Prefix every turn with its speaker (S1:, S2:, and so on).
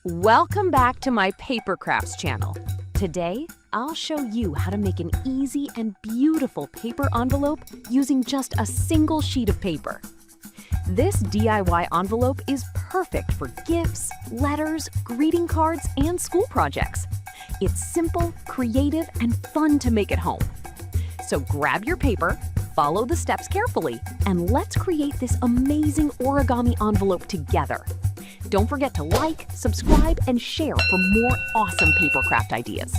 S1: Welcome back to my paper crafts channel. Today, I'll show you how to make an easy and beautiful paper envelope using just a single sheet of paper. This DIY envelope is perfect for gifts, letters, greeting cards, and school projects. It's simple, creative, and fun to make at home. So grab your paper, follow the steps carefully, and let's create this amazing origami envelope together. Don't forget to like, subscribe, and share for more awesome paper craft ideas.